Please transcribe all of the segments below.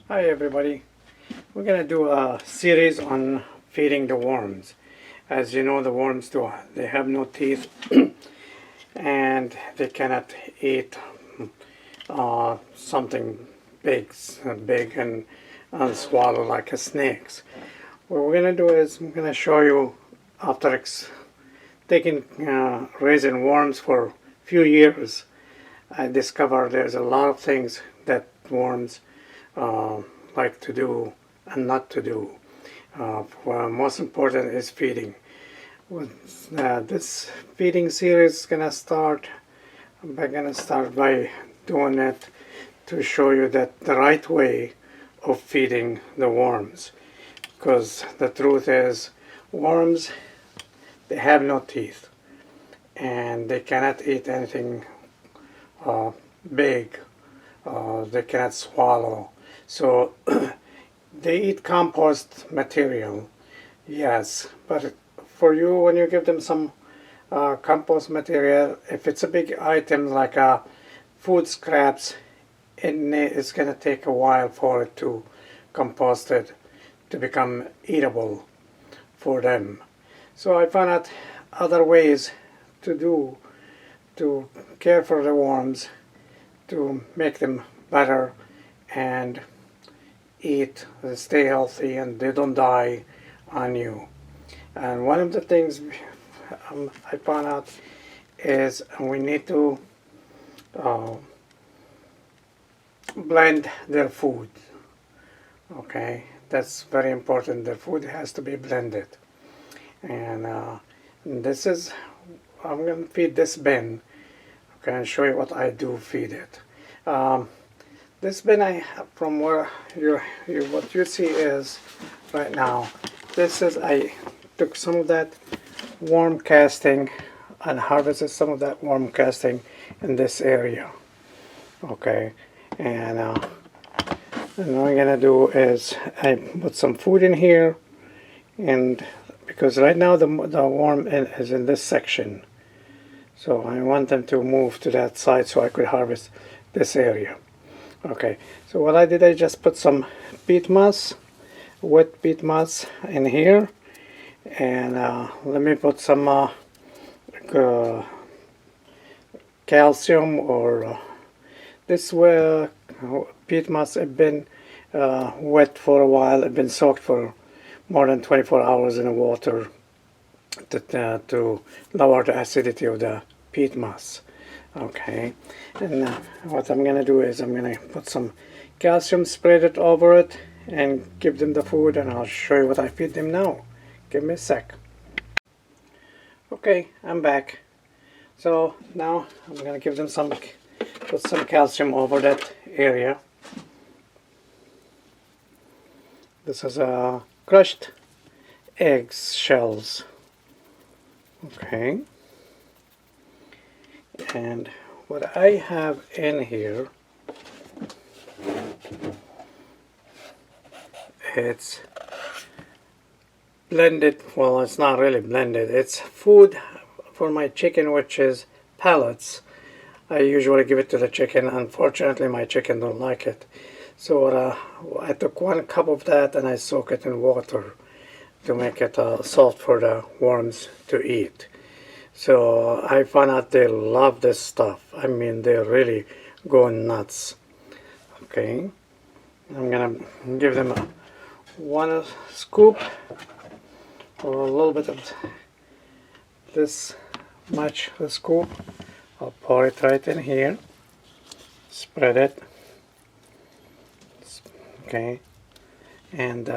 Hi everybody. We're going to do a series on feeding the worms. As you know, the worms they have no teeth and they cannot eat something big and swallow like a snakes. What we're going to do is I'm going to show you after raising worms for a few years. I discovered there's a lot of things that worms like to do and not to do. Most important is feeding. This feeding series is gonna start. I'm gonna start by doing it to show you that the right way of feeding the worms. Because the truth is, worms, they have no teeth, and they cannot eat anything big. They cannot swallow. So they eat compost material, yes, but for you, when you give them some compost material, if it's a big item like food scraps, it's going to take a while for it to compost it to become eatable for them. So I found out other ways to care for the worms, to make them better and stay healthy, and they don't die on you. And one of the things I found out is we need to blend their food. Okay, that's very important. Their food has to be blended. And this is, I'm going to feed this bin. Okay, and show you what I do feed it. This bin from where what you see is right now. This is, I took some of that worm casting and harvested some of that worm casting in this area. Okay, and what I'm gonna do is I put some food in here, and because right now the worm is in this section, so I want them to move to that side so I could harvest this area. Okay, so what I did, I just put some peat moss, wet peat moss in here, and let me put some calcium, or this peat moss had been wet for a while. It's been soaked for more than 24 hours in the water to lower the acidity of the peat moss. Okay, and what I'm gonna do is I'm gonna put some calcium, spread it over it, and give them the food, and I'll show you what I feed them now. Give me a sec. Okay, I'm back. So now I'm gonna give them put some calcium over that area. This is crushed egg shells. Okay. And what I have in here, it's blended, well, it's not really blended, it's food for my chicken, which is pellets. I usually give it to the chicken. Unfortunately, my chicken don't like it. So I took 1 cup of that and I soak it in water to make it soft for the worms to eat. So I found out they love this stuff. I mean, they're really going nuts. Okay, I'm gonna give them 1 scoop, or a little bit of this much, the scoop. I'll pour it right in here, spread it. Okay, and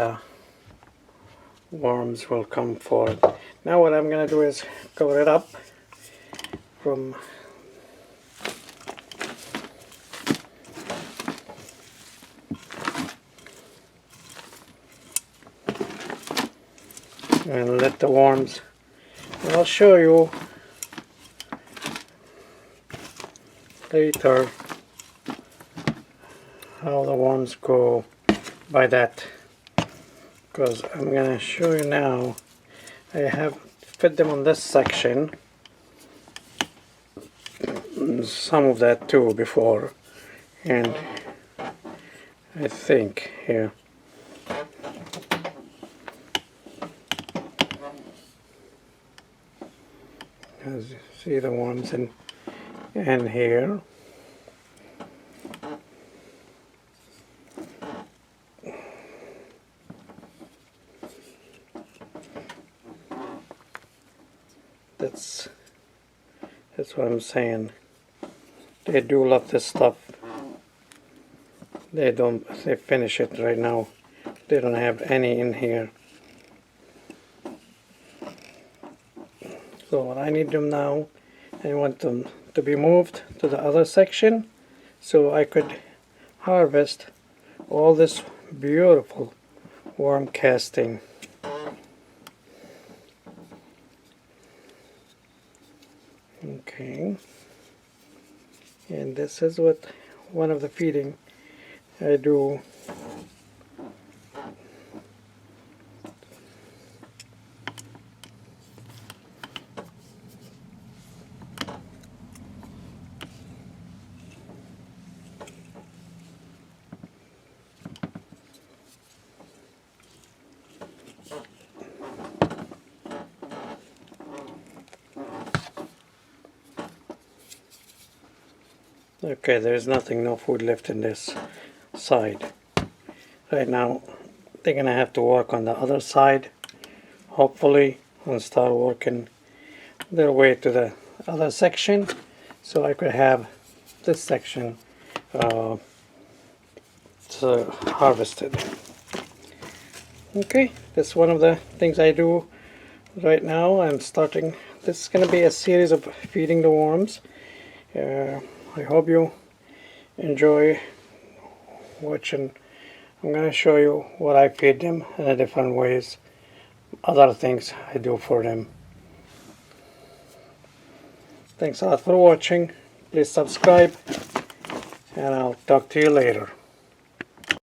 worms will come forward. Now what I'm going to do is cover it up from and let the worms, and I'll show you later how the worms go by that, because I'm going to show you now. I have fed them on this section, some of that too before, and I think here. As you see the worms in here. That's what I'm saying. They do love this stuff. They finish it right now. They don't have any in here. So what I need them now, I want them to be moved to the other section so I could harvest all this beautiful worm casting. Okay, and this is what one of the feeding I do. Okay, there's no food left in this side. Right now, they're gonna have to work on the other side, hopefully, and start working their way to the other section, so I could have this section harvested. Okay, that's one of the things I do right now. I'm starting. This is gonna be a series of feeding the worms. I hope you enjoy watching. I'm going to show you what I feed them in a different ways, other things I do for them. Thanks a lot for watching. Please subscribe, and I'll talk to you later.